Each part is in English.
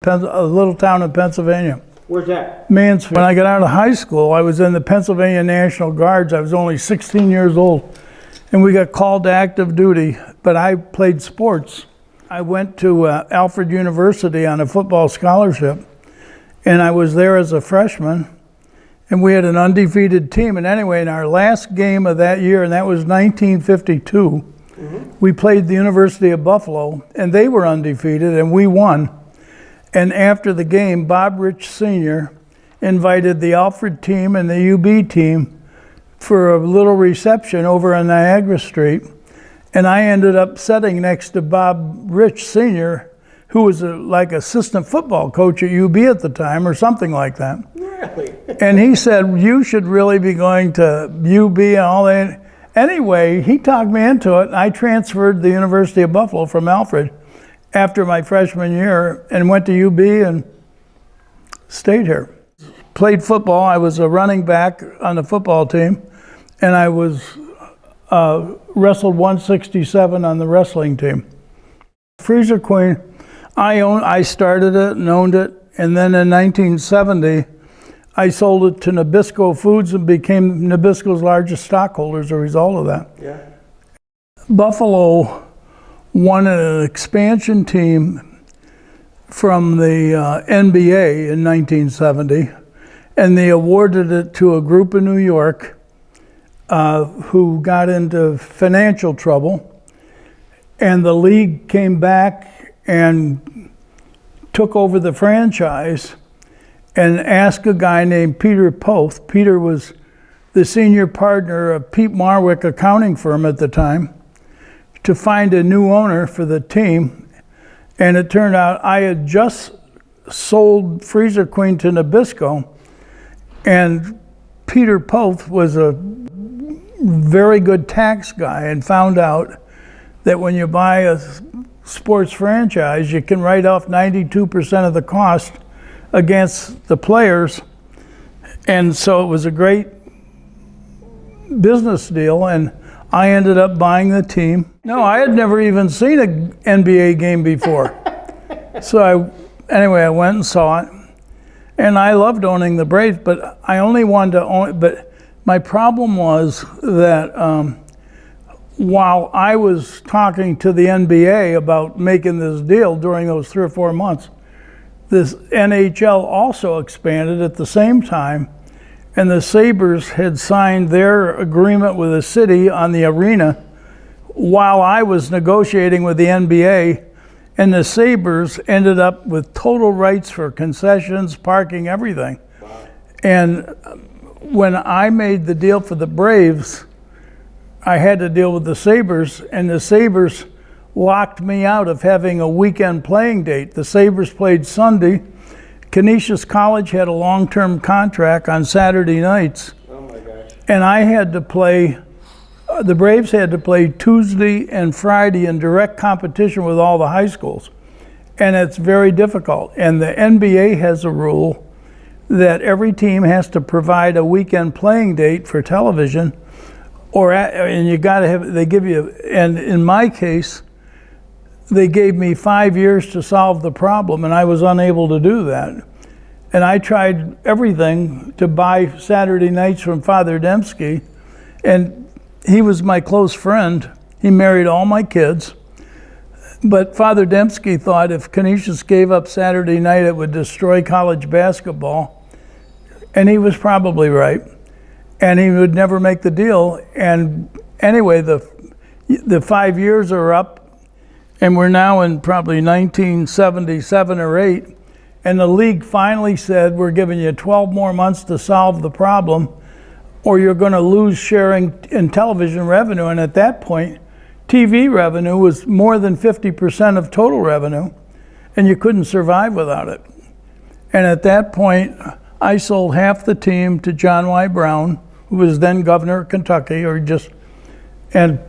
a little town in Pennsylvania. Where's that? Mansfield. When I got out of high school, I was in the Pennsylvania National Guards. I was only 16 years old, and we got called to active duty, but I played sports. I went to Alfred University on a football scholarship, and I was there as a freshman, and we had an undefeated team. And anyway, in our last game of that year, and that was 1952, we played the University of Buffalo, and they were undefeated, and we won. And after the game, Bob Rich Sr. invited the Alfred team and the UB team for a little reception over on Niagara Street. And I ended up sitting next to Bob Rich Sr., who was like assistant football coach at UB at the time or something like that. Really? And he said, you should really be going to UB and all that. Anyway, he talked me into it, and I transferred to the University of Buffalo from Alfred after my freshman year and went to UB and stayed here. Played football. I was a running back on the football team, and I was wrestled 167 on the wrestling team. Freezer Queen, I started it and owned it, and then in 1970, I sold it to Nabisco Foods and became Nabisco's largest stockholder as a result of that. Yeah. Buffalo won an expansion team from the NBA in 1970, and they awarded it to a group in New York who got into financial trouble, and the league came back and took over the franchise and asked a guy named Peter Poth. Peter was the senior partner of Pete Marwick accounting firm at the time, to find a new owner for the team. And it turned out I had just sold Freezer Queen to Nabisco, and Peter Poth was a very good tax guy and found out that when you buy a sports franchise, you can write off 92% of the cost against the players. And so it was a great business deal, and I ended up buying the team. No, I had never even seen an NBA game before. So I went and saw it, and I loved owning the Braves, but I only wanted to own it. But my problem was that while I was talking to the NBA about making this deal during those 3 or 4 months, this NHL also expanded at the same time, and the Sabres had signed their agreement with the city on the arena while I was negotiating with the NBA, and the Sabres ended up with total rights for concessions, parking, everything. Wow. And when I made the deal for the Braves, I had to deal with the Sabres, and the Sabres locked me out of having a weekend playing date. The Sabres played Sunday. Canisius College had a long-term contract on Saturday nights. Oh my gosh. And I had to play, the Braves had to play Tuesday and Friday in direct competition with all the high schools. And it's very difficult. And the NBA has a rule that every team has to provide a weekend playing date for television, and you gotta have, they give you, and in my case, they gave me 5 years to solve the problem, and I was unable to do that. And I tried everything to buy Saturday nights from Father Dembski, and he was my close friend. He married all my kids. But Father Dembski thought if Canisius gave up Saturday night, it would destroy college basketball. And he was probably right. And he would never make the deal. And anyway, the 5 years are up, and we're now in probably 1977 or 8, and the league finally said, we're giving you 12 more months to solve the problem, or you're going to lose sharing in television revenue. And at that point, TV revenue was more than 50% of total revenue, and you couldn't survive without it. And at that point, I sold half the team to John Y. Brown, who was then governor of Kentucky, and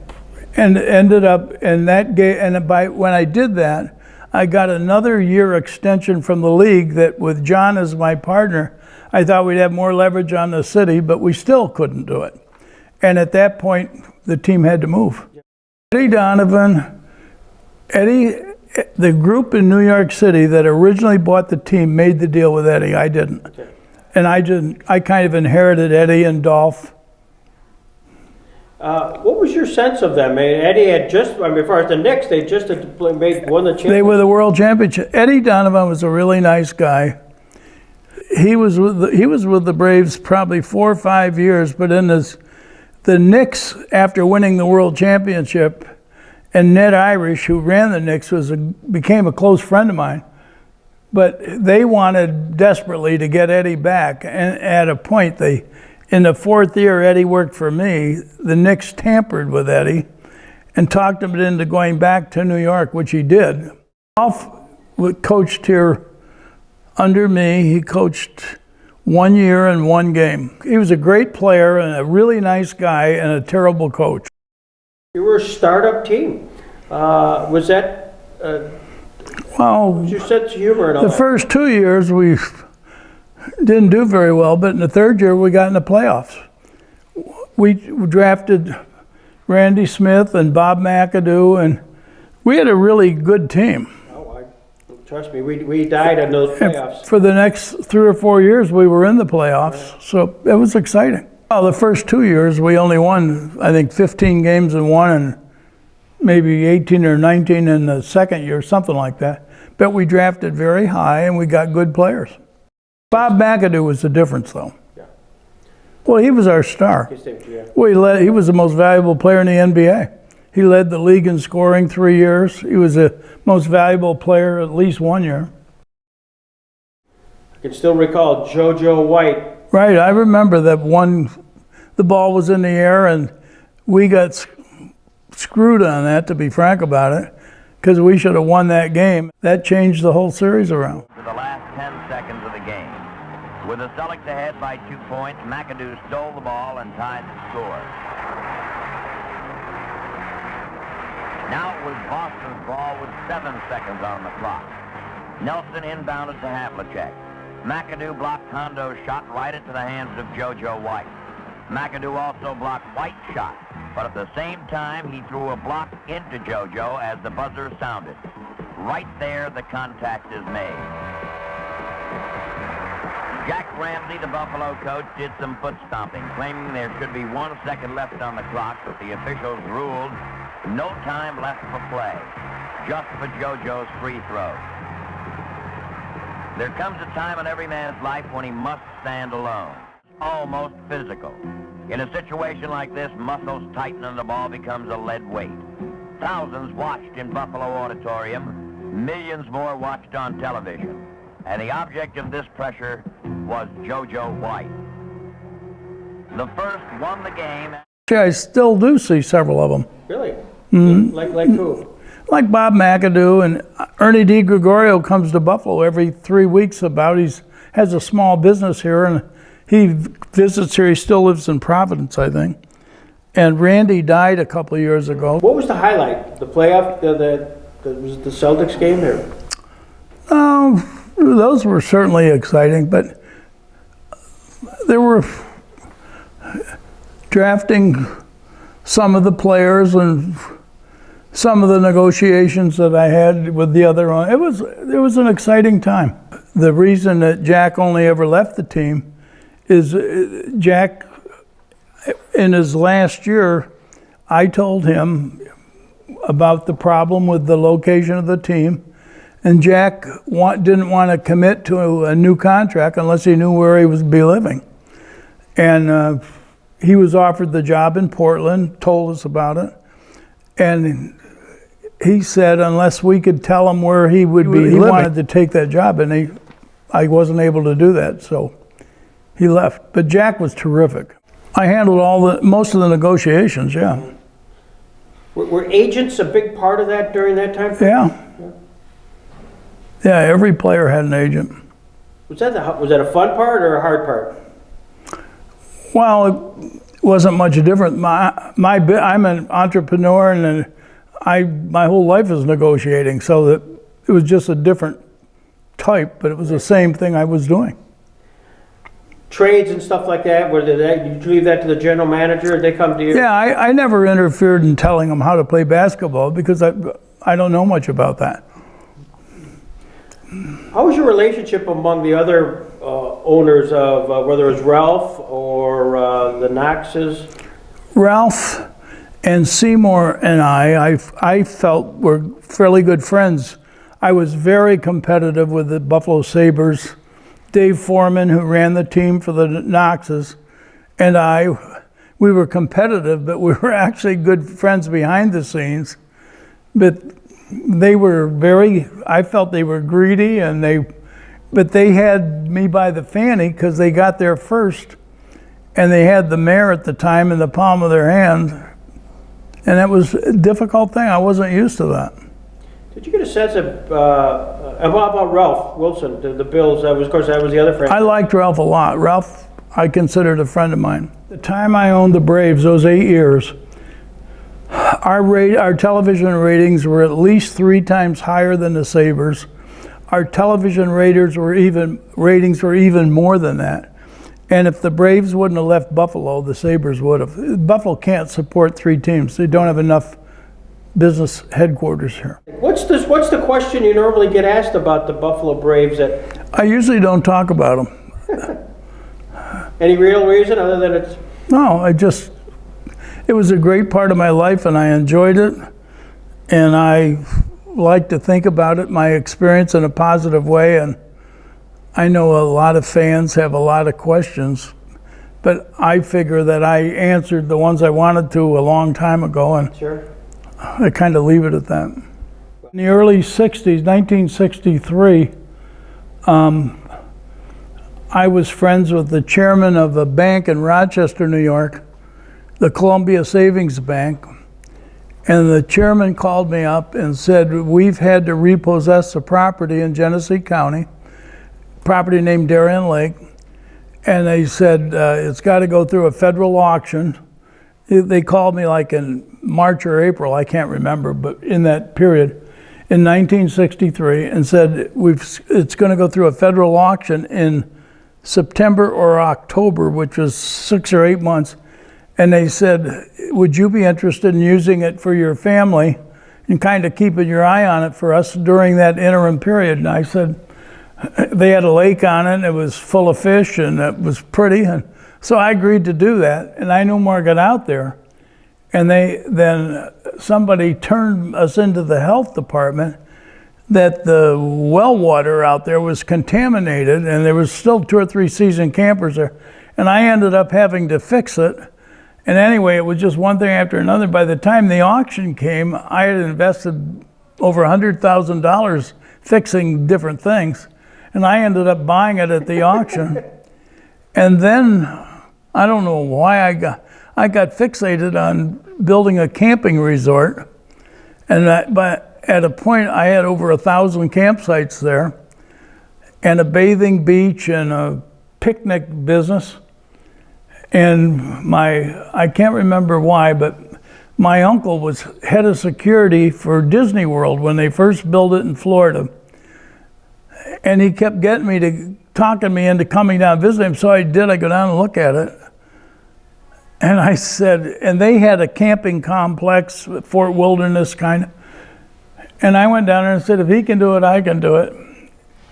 ended up in that game. And when I did that, I got another year extension from the league that with John as my partner, I thought we'd have more leverage on the city, but we still couldn't do it. And at that point, the team had to move. Eddie Donovan, Eddie the group in New York City that originally bought the team made the deal with Eddie. I didn't. Okay. And I didn't. I kind of inherited Eddie and Dolph. What was your sense of them? I mean, Eddie had just, I mean, as far as the Knicks, they just had won the championship. They were the world championship. Eddie Donovan was a really nice guy. He was with the Braves probably 4 or 5 years, but in the Knicks, after winning the world championship, and Ned Irish, who ran the Knicks, became a close friend of mine. But they wanted desperately to get Eddie back, and at a point in the 4th year Eddie worked for me, the Knicks tampered with Eddie and talked him into going back to New York, which he did. Dolph coached here under me. He coached 1 year and 1 game. He was a great player and a really nice guy and a terrible coach. You were a startup team. Was that, Well, was your sense of humor and all the that? first 2 years we didn't do very well, but in the 3rd year we got in the playoffs. We drafted Randy Smith and Bob McAdoo, and we had a really good team. Trust me, we died in those playoffs. For the next 3 or 4 years we were in the playoffs, so it was exciting. Well, the first 2 years we only won, I think, 15 games in one and maybe 18 or 19 in the second year, something like that. But we drafted very high and we got good players. Bob McAdoo was the difference, though. Yeah. Well, he was our star. Yeah. Well, he was the most valuable player in the NBA. He led the league in scoring 3 years. He was the most valuable player at least 1 year. I can still recall JoJo White. Right, I remember that the ball was in the air and we got screwed on that, to be frank about it, because we should have won that game. That changed the whole series around. To the last 10 seconds of the game. With the Celtics ahead by 2 points, McAdoo stole the ball and tied the score. Now it was Boston's ball with 7 seconds on the clock. Nelson inbounded to Havlicek. McAdoo blocked Hondo's shot right into the hands of JoJo White. McAdoo also blocked White's shot, but at the same time he threw a block into JoJo as the buzzer sounded. Right there the contact is made. Jack Ramsey, the Buffalo coach, did some foot stomping, claiming there should be 1 second left on the clock, but the officials ruled no time left for play, just for JoJo's free throw. There comes a time in every man's life when he must stand alone, almost physical. In a situation like this, muscles tighten and the ball becomes a lead weight. Thousands watched in Buffalo Auditorium, millions more watched on television. And the object of this pressure was JoJo White. The first won the game. I still do see several of them. Really? Mm-hmm. Like who? Like Bob McAdoo, and Ernie DiGregorio comes to Buffalo every 3 weeks about. He has a small business here, and he visits here. He still lives in Providence, I think. And Randy died a couple of years ago. What was the highlight? The playoff, was the Celtics game there? Those were certainly exciting, but there were drafting some of the players and some of the negotiations that I had with the other one. It was an exciting time. The reason that Jack only ever left the team is Jack, in his last year, I told him about the problem with the location of the team, and Jack didn't want to commit to a new contract unless he knew where he would be living. And he was offered the job in Portland, told us about it, and he said unless we could tell him where he would be, he wanted to take that job, and I wasn't able to do that, so he left. But Jack was terrific. I handled most of the negotiations, yeah. Were agents a big part of that during that time frame? Yeah, every player had an agent. Was that a fun part or a hard part? Well, it wasn't much different. I'm an entrepreneur, and my whole life is negotiating, so that it was just a different type, but it was the same thing I was doing. Trades and stuff like that, did you leave that to the general manager, or they come to you? Yeah, I never interfered in telling them how to play basketball because I don't know much about that. How was your relationship among the other owners of, whether it was Ralph or the Knoxes? Ralph and Seymour and I felt were fairly good friends. I was very competitive with the Buffalo Sabres. Dave Foreman, who ran the team for the Knoxes, and we were competitive, but we were actually good friends behind the scenes. But they were I felt they were greedy, but they had me by the fanny because they got there first, and they had the mayor at the time in the palm of their hand, and that was a difficult thing. I wasn't used to that. Did you get a sense of, about Ralph Wilson, the Bills? Of course, that was the other friend. I liked Ralph a lot. Ralph, I considered a friend of mine. The time I owned the Braves, those 8 years, our television ratings were at least 3 times higher than the Sabres. Our television ratings were even more than that. And if the Braves wouldn't have left Buffalo, the Sabres would have. Buffalo can't support 3 teams. They don't have enough business headquarters here. What's the question you normally get asked about the Buffalo Braves? I usually don't talk about them. Any real reason other than it's... No, it was a great part of my life, and I enjoyed it. And I like to think about it, my experience, in a positive way. And I know a lot of fans have a lot of questions, but I figure that I answered the ones I wanted to a long time ago, and Sure. I kind of leave it at that. In the early 60s, 1963, I was friends with the chairman of a bank in Rochester, New York, the Columbia Savings Bank. And the chairman called me up and said, we've had to repossess a property in Genesee County, property named Darien Lake. And they said, it's got to go through a federal auction. They called me like in March or April, I can't remember, but in that period, in 1963, and said, it's going to go through a federal auction in September or October, which was 6 or 8 months. And they said, would you be interested in using it for your family and kind of keeping your eye on it for us during that interim period? And I said, they had a lake on it, and it was full of fish, and it was pretty. And so I agreed to do that, and I no more got out there. And then somebody turned us into the health department that the well water out there was contaminated, and there was still 2 or 3 seasoned campers there. And I ended up having to fix it. And anyway, it was just one thing after another. By the time the auction came, I had invested over $100,000 fixing different things. And I ended up buying it at the auction. And then, I don't know why I got fixated on building a camping resort. And but at a point, I had over 1,000 campsites there, and a bathing beach and a picnic business. And I can't remember why, but my uncle was head of security for Disney World when they first built it in Florida. And he kept talking me into coming down and visiting him, so I did. I go down and look at it. And I said, and they had a camping complex, Fort Wilderness kind of. And I went down there and said, if he can do it, I can do it.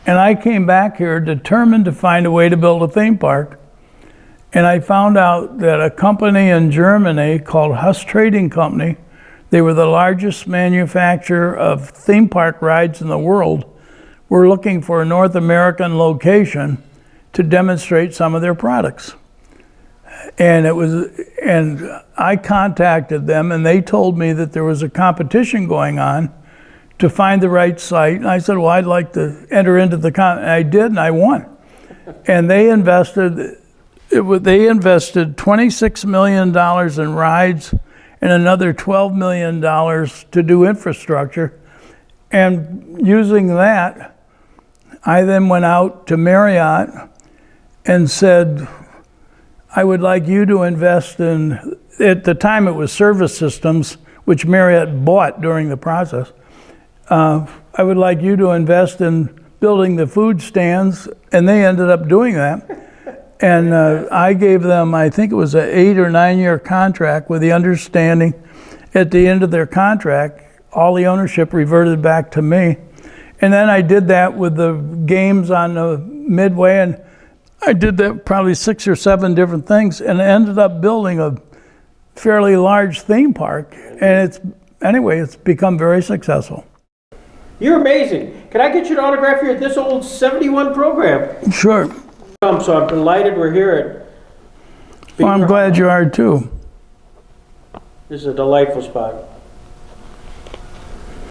And I came back here determined to find a way to build a theme park. And I found out that a company in Germany called Huss Trading Company, they were the largest manufacturer of theme park rides in the world, were looking for a North American location to demonstrate some of their products. And I contacted them, and they told me that there was a competition going on to find the right site. And I said, well, I'd like to enter into the and I did, and I won. And they invested $26 million in rides and another $12 million to do infrastructure. And using that, I then went out to Marriott and said, I would like you to invest in, at the time it was Service Systems, which Marriott bought during the process. I would like you to invest in building the food stands, and they ended up doing that. And I gave them, I think it was an 8 or 9 year contract with the understanding at the end of their contract, all the ownership reverted back to me. And then I did that with the games on the Midway, and I did that probably 6 or 7 different things, and ended up building a fairly large theme park. And it's become very successful. You're amazing. Can I get you an autograph here at this old 71 program? Sure. So I'm delighted we're here at Well, I'm Beaver glad Hollow. you are too. This is a delightful spot.